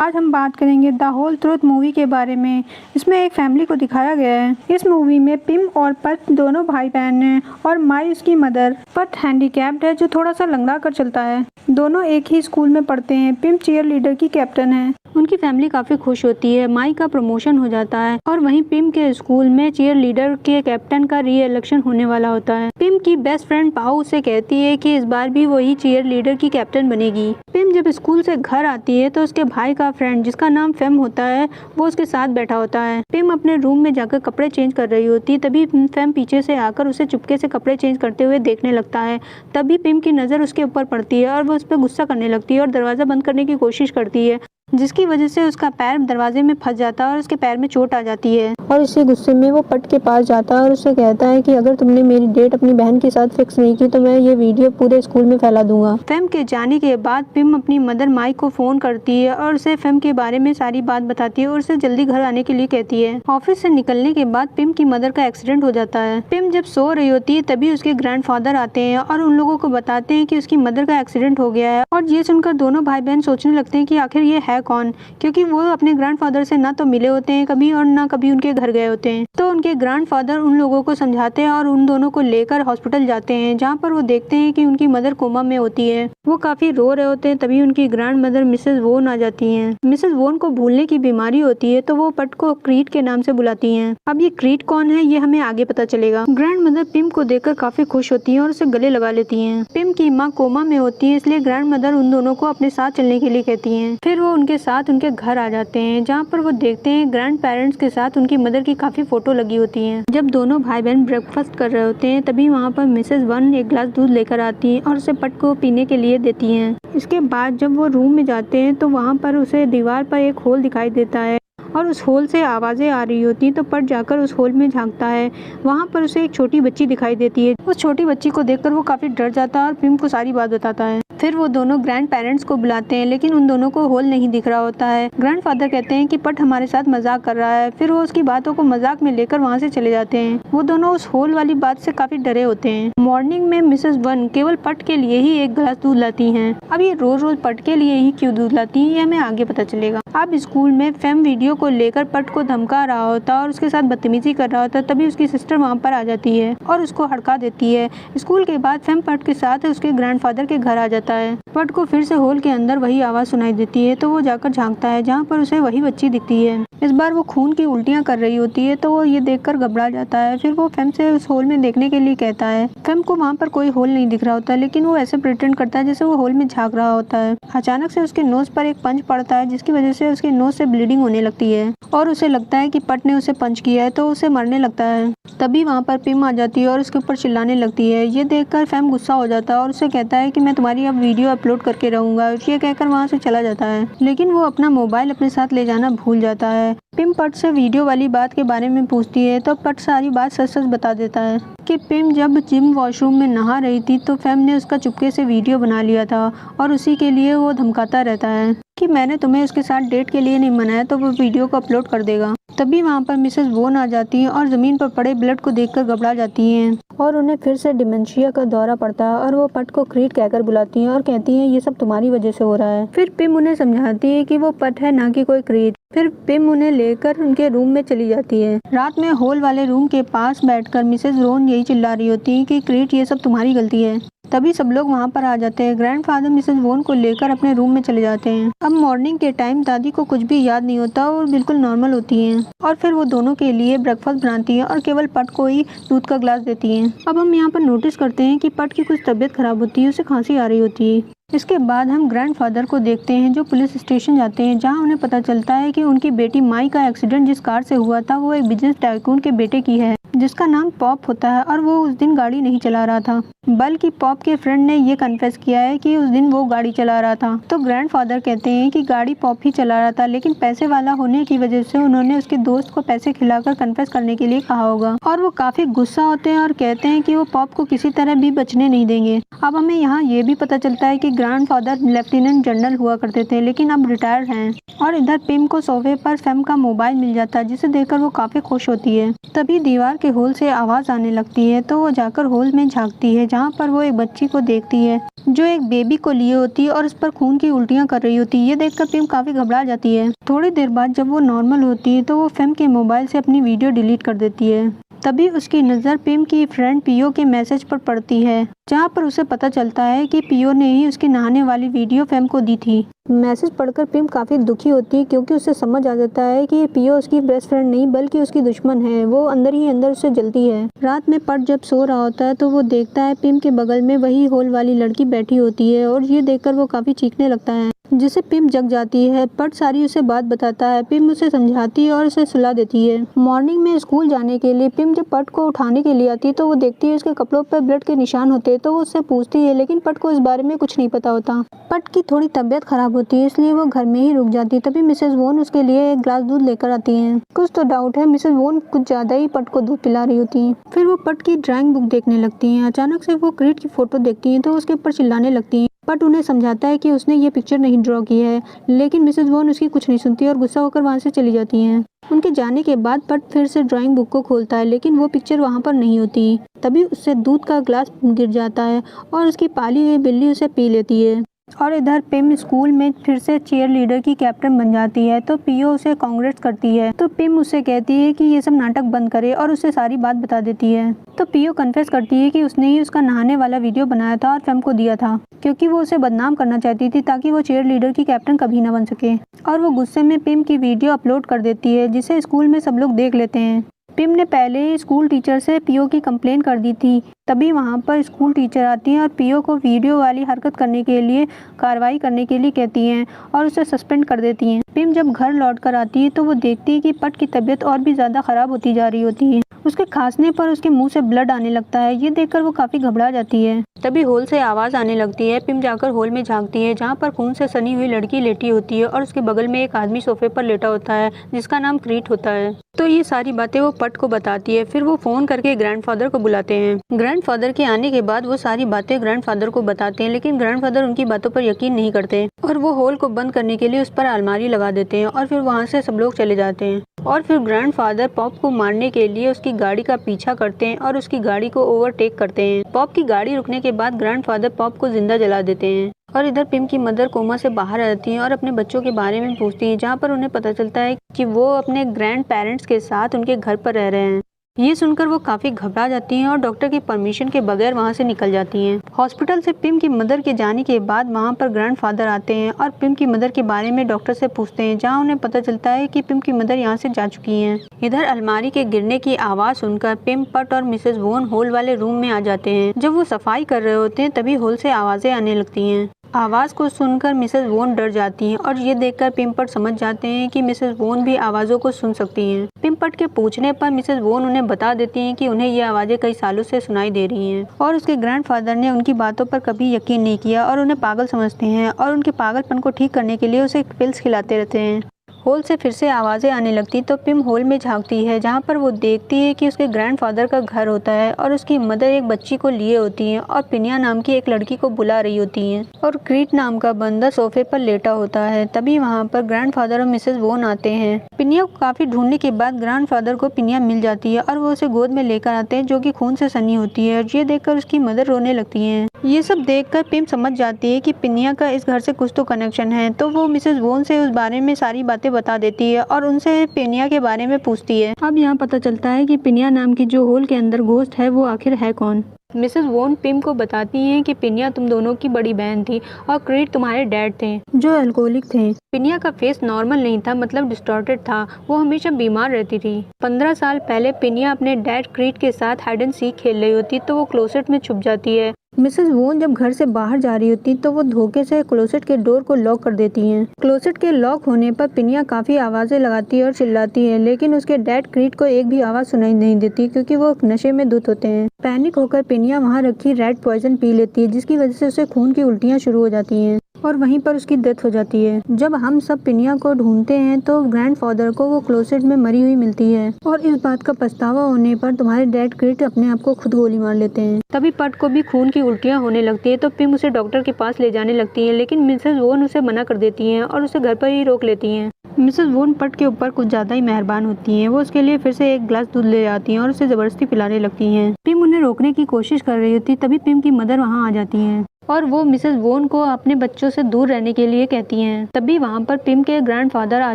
आज हम बात करेंगे द होल ट्रुथ मूवी के बारे में। इसमें एक फैमिली को दिखाया गया है। इस मूवी में पिम और पट दोनों भाई बहन हैं और माई उसकी मदर। पट हैंडीकैप्ड है जो थोड़ा सा लंगड़ा कर चलता है। दोनों एक ही स्कूल में पढ़ते हैं। पिम चीयर लीडर की कैप्टन है। उनकी फैमिली काफी खुश होती है। माई का प्रमोशन हो जाता है और वहीं पिम के स्कूल में चीयर लीडर के कैप्टन का री इलेक्शन होने वाला होता है। पिम की बेस्ट फ्रेंड पाओ उसे कहती है कि इस बार भी वही चीयर लीडर की कैप्टन बनेगी। पिम जब स्कूल से घर आती है तो उसके भाई का फ्रेंड जिसका नाम फेम होता है वो उसके साथ बैठा होता है। पिम अपने रूम में जाकर कपड़े चेंज कर रही होती, तभी फेम पीछे से आकर उसे चुपके से कपड़े चेंज करते हुए देखने लगता है। तभी पिम की नज़र उसके ऊपर पड़ती है और वो उस पर गुस्सा करने लगती है और दरवाज़ा बंद करने की कोशिश करती है, जिसकी वजह से उसका पैर दरवाजे में फंस जाता है और उसके पैर में चोट आ जाती है। और इसी गुस्से में वो पट के पास जाता है और उससे कहता है कि अगर तुमने मेरी डेट अपनी बहन के साथ फिक्स नहीं की तो मैं ये वीडियो पूरे स्कूल में फैला दूंगा। फेम के जाने के बाद पिम अपनी मदर माई को फोन करती है और उसे फेम के बारे में सारी बात बताती है और उसे जल्दी घर आने के लिए कहती है। ऑफिस से निकलने के बाद पिम की मदर का एक्सीडेंट हो जाता है। पिम जब सो रही होती है तभी उसके ग्रैंडफादर आते हैं और उन लोगों को बताते हैं कि उसकी मदर का एक्सीडेंट हो गया है। और ये सुनकर दोनों भाई बहन सोचने लगते हैं कि आखिर ये है कौन, क्योंकि वो अपने ग्रैंडफादर से ना तो मिले होते हैं कभी और ना कभी उनके घर गए होते हैं। तो उनके ग्रैंडफादर उन लोगों को समझाते हैं और उन दोनों को लेकर हॉस्पिटल जाते हैं, जहाँ पर वो देखते हैं कि उनकी मदर कोमा में होती है। वो काफी रो रहे होते हैं, तभी उनकी ग्रैंड मदर मिसेस वोन आ जाती हैं। मिसेस वोन को भूलने की बीमारी होती है तो वो पट को क्रीट के नाम से बुलाती हैं। अब ये क्रीट कौन है ये हमें आगे पता चलेगा। ग्रैंड मदर पिम को देखकर काफी खुश होती है और उसे गले लगा लेती हैं। पिम की माँ कोमा में होती है, इसलिए ग्रैंड मदर उन दोनों को अपने साथ चलने के लिए कहती हैं। फिर वो उनके साथ उनके घर आ जाते हैं, जहाँ पर वो देखते हैं ग्रैंड पेरेंट्स के साथ उनकी मदर की काफी फोटो लगी होती हैं। जब दोनों भाई बहन ब्रेकफास्ट कर रहे होते हैं तभी वहाँ पर मिसेस वन एक गिलास दूध लेकर आती हैं और उसे पट को पीने के लिए देती हैं। इसके बाद जब वो रूम में जाते हैं तो वहाँ पर उसे दीवार पर एक होल दिखाई देता है और उस होल से आवाज़ें आ रही होती हैं। तो पट जाकर उस होल में झांकता है। वहाँ पर उसे एक छोटी बच्ची दिखाई देती है। उस छोटी बच्ची को देखकर वो काफ़ी डर जाता है और पिम को सारी बात बताता है। फिर वो दोनों ग्रैंड पेरेंट्स को बुलाते हैं, लेकिन उन दोनों को होल नहीं दिख रहा होता है। ग्रैंड फादर कहते हैं कि पट हमारे साथ मजाक कर रहा है। फिर वो उसकी बातों को मजाक में लेकर वहाँ से चले जाते हैं। वो दोनों उस होल वाली बात से काफ़ी डरे होते हैं। मॉर्निंग में मिसेस वन केवल पट के लिए ही एक गिलास दूध लाती हैं। अब ये रोज रोज पट के लिए ही क्यों दूध लाती हैं ये हमें आगे पता चलेगा। अब स्कूल में फेम वीडियो को लेकर पट को धमका रहा होता है और उसके साथ बदतमीजी कर रहा होता है, तभी उसकी सिस्टर वहाँ पर आ जाती है और उसको हड़का देती है। स्कूल के बाद फेम पट के साथ उसके ग्रैंडफादर के घर आ जाता है। पट को फिर से होल के अंदर वही आवाज़ सुनाई देती है, तो वो जाकर झांकता है, जहाँ पर उसे वही बच्ची दिखती है। इस बार वो खून की उल्टियाँ कर रही होती है, तो वो ये देखकर घबरा जाता है। फिर वो फेम से उस होल में देखने के लिए कहता है। फेम को वहाँ पर कोई होल नहीं दिख रहा होता, लेकिन वो ऐसे प्रिटेंड करता है जैसे वो होल में झांक रहा होता है। अचानक से उसके नोज पर एक पंच पड़ता है, जिसकी वजह से उसके नोज से ब्लीडिंग होने लगती है और उसे लगता है कि पट ने उसे पंच किया है, तो उसे मरने लगता है। तभी वहाँ पर पिम आ जाती है और उसके ऊपर चिल्लाने लगती है। ये देखकर फेम गुस्सा हो जाता है और उसे कहता है कि मैं तुम्हारी अब वीडियो अपलोड करके रहूंगा। ये कहकर वहाँ से चला जाता है, लेकिन वो अपना मोबाइल अपने साथ ले जाना भूल जाता है। पिम पट से वीडियो वाली बात के बारे में पूछती है तो पट सारी बात सच सच बता देता है कि पिम जब जिम वॉशरूम में नहा रही थी तो फेम ने उसका चुपके से वीडियो बना लिया था और उसी के लिए वो धमकाता रहता है कि मैंने तुम्हें उसके साथ डेट के लिए नहीं मनाया तो वो वीडियो को अपलोड कर देगा। तभी वहाँ पर मिसेस वोन आ जाती हैं और ज़मीन पर पड़े ब्लड को देखकर घबरा जाती हैं और उन्हें फिर से डिमेंशिया का दौरा पड़ता है और वो पट को क्रीट कहकर बुलाती हैं और कहती हैं ये सब तुम्हारी वजह से हो रहा है। फिर पिम उन्हें समझाती है कि वो पट है ना कि कोई क्रीट। फिर पिम उन्हें लेकर उनके रूम में चली जाती है। रात में होल वाले रूम के पास बैठकर मिसेस वोन यही चिल्ला रही होती है कि क्रीट ये सब तुम्हारी गलती है। तभी सब लोग वहाँ पर आ जाते हैं। ग्रैंडफादर मिसेस वोन को लेकर अपने रूम में चले जाते हैं। अब मॉर्निंग के टाइम दादी को कुछ भी याद नहीं होता और बिल्कुल नॉर्मल होती हैं और फिर वो दोनों के लिए ब्रेकफास्ट बनाती हैं और केवल पट को ही दूध का गिलास देती हैं। अब हम यहाँ पर नोटिस करते हैं कि पट की कुछ तबीयत खराब होती है, उसे खांसी आ रही होती है। इसके बाद हम ग्रैंडफादर को देखते हैं जो पुलिस स्टेशन जाते हैं, जहां उन्हें पता चलता है कि उनकी बेटी माई का एक्सीडेंट जिस कार से हुआ था वो एक बिजनेस टाइकून के बेटे की है, जिसका नाम पॉप होता है और वो उस दिन गाड़ी नहीं चला रहा था, बल्कि पॉप के फ्रेंड ने ये कन्फेस किया है कि उस दिन वो गाड़ी चला रहा था। तो ग्रैंडफादर कहते हैं कि गाड़ी पॉप ही चला रहा था, लेकिन पैसे वाला होने की वजह से उन्होंने उसके दोस्त को पैसे खिलाकर कन्फेस करने के लिए कहा होगा और वो काफी गुस्सा होते हैं और कहते हैं कि वो पॉप को किसी तरह भी बचने नहीं देंगे। अब हमें यहाँ ये भी पता चलता है कि ग्रैंडफादर लेफ्टिनेंट जनरल हुआ करते थे, लेकिन अब रिटायर्ड हैं। और इधर पिम को सोफे पर फेम का मोबाइल मिल जाता है, जिसे देखकर वो काफी खुश होती है। तभी दीवार के हॉल से आवाज़ आने लगती है तो वो जाकर हॉल में झांकती है, जहाँ पर वो एक बच्ची को देखती है जो एक बेबी को लिए होती है और उस पर खून की उल्टियाँ कर रही होती है। ये देखकर पिम काफ़ी घबरा जाती है। थोड़ी देर बाद जब वो नॉर्मल होती है तो वो फेम के मोबाइल से अपनी वीडियो डिलीट कर देती है। तभी उसकी नज़र पिम की फ्रेंड पियो के मैसेज पर पड़ती है, जहाँ पर उसे पता चलता है कि पियो ने ही उसकी नहाने वाली वीडियो फेम को दी थी। मैसेज पढ़कर पिम काफ़ी दुखी होती है, क्योंकि उसे समझ आ जाता है कि पियो उसकी बेस्ट फ्रेंड नहीं बल्कि उसकी दुश्मन है। वो अंदर ही अंदर उसे जलती है। रात में पट जब सो रहा होता है तो वो देखता है पिम के बगल में वही हॉल वाली लड़की बैठी होती है और ये देखकर वो काफ़ी चीखने लगता है, जिससे पिम जग जाती है। पट सारी उसे बात बताता है। पिम उसे समझाती है और उसे सुला देती है। मॉर्निंग में स्कूल जाने के लिए पिम जब पट को उठाने के लिए आती है तो वो देखती है उसके कपड़ों पर ब्लड के निशान होते हैं, तो वो उससे पूछती है, लेकिन पट को इस बारे में कुछ नहीं पता होता। पट की थोड़ी तबीयत खराब होती है, इसलिए वो घर में ही रुक जाती है। तभी मिसेज वोन उसके लिए एक ग्लास दूध लेकर आती हैं। कुछ तो डाउट है, मिसेज वोन कुछ ज्यादा ही पट को दूध पिला रही होती है। फिर वो पट की ड्राइंग बुक देखने लगती हैं। अचानक से वो क्रीट की फोटो देखती हैं तो उसके ऊपर चिल्लाने लगती हैं। पट उन्हें समझाता है कि उसने ये पिक्चर नहीं ड्रॉ की है, लेकिन मिसेज वोन उसकी कुछ नहीं सुनती और गुस्सा होकर वहाँ से चली जाती हैं। उनके जाने के बाद पट फिर से ड्राइंग बुक को खोलता है, लेकिन वो पिक्चर वहाँ पर नहीं होती। तभी उससे दूध का ग्लास गिर जाता है और उसकी पाली हुई बिल्ली उसे पी लेती है। और इधर पिम स्कूल में फिर से चीयर लीडर की कैप्टन बन जाती है, तो पियो उसे कांग्रेस करती है। तो पिम उससे कहती है कि ये सब नाटक बंद करे और उसे सारी बात बता देती है। तो पियो कन्फेस करती है कि उसने ही उसका नहाने वाला वीडियो बनाया था और फेम को दिया था, क्योंकि वो उसे बदनाम करना चाहती थी ताकि वो चीयर लीडर की कैप्टन कभी ना बन सके। और वो गुस्से में पिम की वीडियो अपलोड कर देती है, जिसे स्कूल में सब लोग देख लेते हैं। पिम ने पहले ही स्कूल टीचर से पियो की कंप्लेन कर दी थी। तभी वहाँ पर स्कूल टीचर आती हैं और पियो को वीडियो वाली हरकत करने के लिए कार्रवाई करने के लिए कहती हैं और उसे सस्पेंड कर देती हैं। पिम जब घर लौट कर आती है तो वो देखती है कि पट की तबीयत और भी ज़्यादा ख़राब होती जा रही होती है। उसके खांसने पर उसके मुंह से ब्लड आने लगता है। ये देखकर वो काफ़ी घबरा जाती है। तभी हॉल से आवाज़ आने लगती है। पिम जाकर हॉल में झांकती है, जहाँ पर खून से सनी हुई लड़की लेटी होती है और उसके बगल में एक आदमी सोफे पर लेटा होता है, जिसका नाम क्रीट होता है। तो ये सारी बातें वो पट को बताती है। फिर वो फ़ोन करके ग्रैंडफादर को बुलाते हैं। ग्रैंडफादर के आने के बाद वो सारी बातें ग्रैंडफादर को बताते हैं, लेकिन ग्रैंडफादर उनकी बातों पर यकीन नहीं करते और वो हॉल को बंद करने के लिए उस पर अलमारी लगा देते हैं और फिर वहाँ से सब लोग चले जाते हैं। और फिर ग्रैंडफादर पॉप को मारने के लिए उसकी गाड़ी का पीछा करते हैं और उसकी गाड़ी को ओवरटेक करते हैं। पॉप की गाड़ी रुकने के बाद ग्रैंडफादर पॉप को जिंदा जला देते हैं। और इधर पिम की मदर कोमा से बाहर आती हैं और अपने बच्चों के बारे में पूछती हैं, जहाँ पर उन्हें पता चलता है कि वो अपने ग्रैंड पेरेंट्स के साथ उनके घर पर रह रहे हैं। ये सुनकर वो काफ़ी घबरा जाती हैं और डॉक्टर की परमिशन के बगैर वहाँ से निकल जाती हैं। हॉस्पिटल से पिम की मदर के जाने के बाद वहाँ पर ग्रैंडफादर आते हैं और पिम की मदर के बारे में डॉक्टर से पूछते हैं, जहाँ उन्हें पता चलता है कि पिम की मदर यहाँ से जा चुकी हैं। इधर अलमारी के गिरने की आवाज़ सुनकर पिम, पट और मिसेज वोन हॉल वाले रूम में आ जाते हैं। जब वो सफाई कर रहे होते हैं तभी हॉल से आवाज़ें आने लगती हैं। आवाज़ को सुनकर मिसेज वोन डर जाती हैं और ये देखकर पिमपट समझ जाते हैं कि मिसेज वोन भी आवाज़ों को सुन सकती हैं। पिमपट के पूछने पर मिसेज वोन उन्हें बता देती हैं कि उन्हें ये आवाज़ें कई सालों से सुनाई दे रही हैं और उसके ग्रैंडफादर ने उनकी बातों पर कभी यकीन नहीं किया और उन्हें पागल समझते हैं और उनके पागलपन को ठीक करने के लिए उसे पिल्स खिलाते रहते हैं। हॉल से फिर से आवाज़ें आने लगती तो पिम हॉल में झांकती है, जहाँ पर वो देखती है कि उसके ग्रैंडफादर का घर होता है और उसकी मदर एक बच्ची को लिए होती हैं और पिनिया नाम की एक लड़की को बुला रही होती हैं और क्रीट नाम का बंदा सोफे पर लेटा होता है। तभी वहाँ पर ग्रैंडफादर और मिसेज वोन आते हैं। पिनिया को काफ़ी ढूंढने के बाद ग्रैंडफादर को पिनिया मिल जाती है और वो उसे गोद में लेकर आते हैं, जो कि खून से सनी होती है। ये देखकर उसकी मदर रोने लगती है। ये सब देखकर पिम समझ जाती है कि पिनिया का इस घर से कुछ तो कनेक्शन है, तो वो मिसेज वोन से उस बारे में सारी बातें बता देती है और उनसे पिनिया के बारे में पूछती है। अब यहाँ पता चलता है कि पिनिया नाम की जो होल के अंदर घोस्ट है वो आखिर है कौन। मिसेज वोन पिम को बताती हैं कि पिनिया तुम दोनों की बड़ी बहन थी और क्रीट तुम्हारे डैड थे, जो अल्कोहलिक थे। पिनिया का फेस नॉर्मल नहीं था, मतलब डिस्टॉर्टेड था। वो हमेशा बीमार रहती थी। 15 साल पहले पिनिया अपने डैड क्रीट के साथ हाइड एंड सीक खेल रही होती तो वो क्लोसेट में छुप जाती है। मिसेज वोन जब घर से बाहर जा रही होती तो वो धोखे से क्लोसेट के डोर को लॉक कर देती हैं। क्लोसेट के लॉक होने पर पिनिया काफी आवाजें लगाती है और चिल्लाती है, लेकिन उसके डैड क्रीट को एक भी आवाज सुनाई नहीं देती, क्योंकि वो नशे में धुत होते हैं। पैनिक होकर पिनिया वहाँ रखी रेड पॉइजन पी लेती है, जिसकी वजह से उसे खून की उल्टियाँ शुरू हो जाती हैं और वहीं पर उसकी डेथ हो जाती है। जब हम सब पिनिया को ढूंढते हैं तो ग्रैंडफादर को वो क्लोसेट में मरी हुई मिलती है और इस बात का पछतावा होने पर तुम्हारे डैड क्रीट अपने आप को खुद गोली मार लेते हैं। तभी पट को भी खून की उल्टियाँ होने लगती है तो पिम उसे डॉक्टर के पास ले जाने लगती है, लेकिन मिसेज वोन उसे मना कर देती हैं और उसे घर पर ही रोक लेती हैं। मिसेस वोन पट के ऊपर कुछ ज़्यादा ही मेहरबान होती हैं। वो उसके लिए फिर से एक गिलास दूध ले आती हैं और उसे ज़बरदस्ती पिलाने लगती हैं। पिम उन्हें रोकने की कोशिश कर रही होती, तभी पिम की मदर वहाँ आ जाती हैं और वो मिसेस वोन को अपने बच्चों से दूर रहने के लिए कहती हैं। तभी वहाँ पर पिम के ग्रैंडफादर आ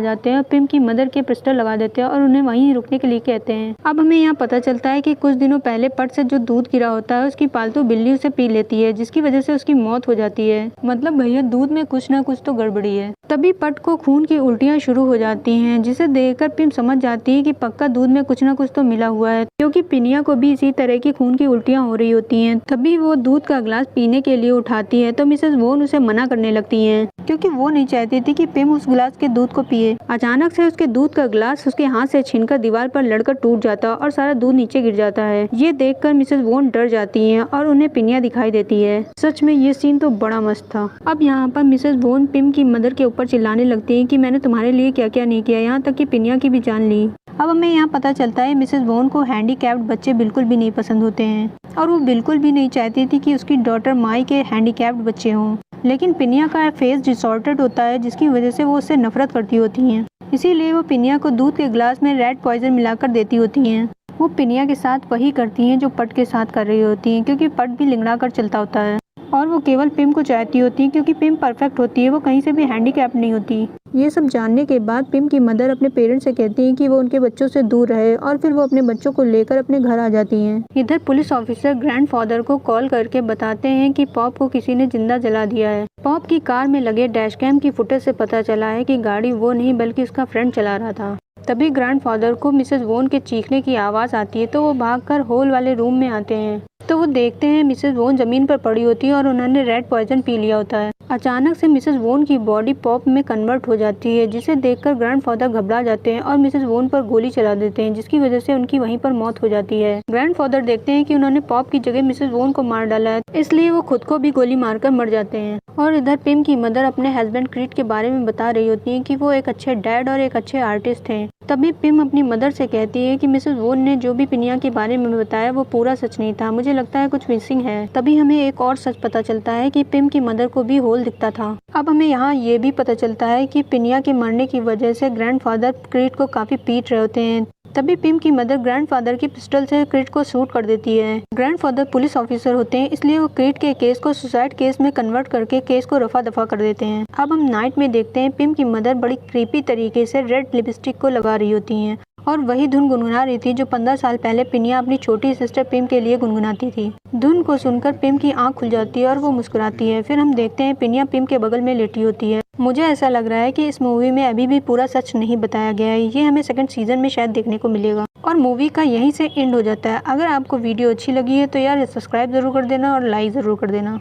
जाते हैं और पिम की मदर के पिस्टल लगा देते हैं और उन्हें वहीं रुकने के लिए कहते हैं। अब हमें यहाँ पता चलता है कि कुछ दिनों पहले पट से जो दूध गिरा होता है उसकी पालतू बिल्ली उसे पी लेती है, जिसकी वजह से उसकी मौत हो जाती है। मतलब भैया दूध में कुछ ना कुछ तो गड़बड़ी है। तभी पट को खून की उल्टियाँ शुरू हो जाती हैं, जिसे देखकर पिम समझ जाती है कि पक्का दूध में कुछ ना कुछ तो मिला हुआ है, क्योंकि पिनिया को भी इसी तरह की खून की उल्टियाँ हो रही होती हैं। तभी वो दूध का गिलास पीने के लिए उठाती है तो मिसेस वोन उसे मना करने लगती हैं, क्योंकि वो नहीं चाहती थी कि पिम उस गिलास के दूध को पिए। अचानक से उसके दूध का गिलास उसके हाथ से छीनकर दीवार पर लड़कर टूट जाता और सारा दूध नीचे गिर जाता है। ये देखकर मिसेस वोन डर जाती हैं और उन्हें पिनिया दिखाई देती है। सच में ये सीन तो बड़ा मस्त था। अब यहाँ पर मिसेस वोन पिम की मदर के ऊपर चिल्लाने लगती है कि मैंने तुम्हारे लिए क्या क्या नहीं किया, यहाँ तक कि पिनिया की भी जान ली। अब हमें यहाँ पता चलता है मिसेस वोन को हैंडीकैप्ड बच्चे बिल्कुल भी नहीं पसंद होते हैं और वो बिल्कुल भी नहीं चाहती थी कि उसकी डॉटर माई के हैंडीकैप्ड बच्चे हों। लेकिन पिनिया का फेस डिसऑर्डर्ड होता है, जिसकी वजह से वो उससे नफरत करती होती हैं। इसीलिए वो पिनिया को दूध के गिलास में रेड पॉइजन मिलाकर देती होती हैं। वो पिनिया के साथ वही करती हैं जो पट के साथ कर रही होती हैं, क्योंकि पट भी लिंगड़ा कर चलता होता है और वो केवल पिम को चाहती होती है, क्योंकि पिम परफेक्ट होती है, वो कहीं से भी हैंडीकैप नहीं होती। ये सब जानने के बाद पिम की मदर अपने पेरेंट्स से कहती हैं कि वो उनके बच्चों से दूर रहे और फिर वो अपने बच्चों को लेकर अपने घर आ जाती हैं। इधर पुलिस ऑफिसर ग्रैंडफादर को कॉल करके बताते हैं कि पॉप को किसी ने जिंदा जला दिया है। पॉप की कार में लगे डैश कैम की फुटेज से पता चला है कि गाड़ी वो नहीं बल्कि उसका फ्रेंड चला रहा था। तभी ग्रैंडफादर को मिसेस वोन के चीखने की आवाज़ आती है तो वो भागकर हॉल वाले रूम में आते हैं तो वो देखते हैं मिसेस वोन जमीन पर पड़ी होती है और उन्होंने रेड पॉइजन पी लिया होता है। अचानक से मिसेस वोन की बॉडी पॉप में कन्वर्ट हो जाती है, जिसे देखकर ग्रैंडफादर घबरा जाते हैं और मिसेस वोन पर गोली चला देते हैं, जिसकी वजह से उनकी वहीं पर मौत हो जाती है। ग्रैंडफादर देखते हैं कि उन्होंने पॉप की जगह मिसेस वोन को मार डाला है, इसलिए वो खुद को भी गोली मारकर मर जाते हैं। और इधर पिम की मदर अपने हस्बैंड क्रीट के बारे में बता रही होती है कि वो एक अच्छे डैड और एक अच्छे आर्टिस्ट हैं। तभी पिम अपनी मदर से कहती है कि मिसेस वोन ने जो भी पिनिया के बारे में बताया वो पूरा सच नहीं था, मुझे लगता है कुछ मिसिंग है। तभी हमें एक और सच पता चलता है कि पिम की मदर को भी होल दिखता था। अब हमें यहाँ ये भी पता चलता है कि पिनिया के मरने की वजह से ग्रैंडफादर क्रीट को काफी पीट रहे होते हैं। तभी पिम की मदर ग्रैंडफादर की पिस्टल से क्रीट को शूट कर देती है। ग्रैंडफादर पुलिस ऑफिसर होते हैं, इसलिए वो क्रीट के केस को सुसाइड केस में कन्वर्ट करके केस को रफा दफा कर देते हैं। अब हम नाइट में देखते हैं पिम की मदर बड़ी क्रीपी तरीके से रेड लिपस्टिक को लगा रही होती हैं और वही धुन गुनगुना रही थी जो 15 साल पहले पिनिया अपनी छोटी सिस्टर पिम के लिए गुनगुनाती थी। धुन को सुनकर पिम की आंख खुल जाती है और वो मुस्कुराती है। फिर हम देखते हैं पिनिया पिम के बगल में लेटी होती है। मुझे ऐसा लग रहा है कि इस मूवी में अभी भी पूरा सच नहीं बताया गया है, ये हमें सेकंड सीजन में शायद देखने को मिलेगा और मूवी का यहीं से एंड हो जाता है। अगर आपको वीडियो अच्छी लगी है तो यार सब्सक्राइब जरूर कर देना और लाइक जरूर कर देना।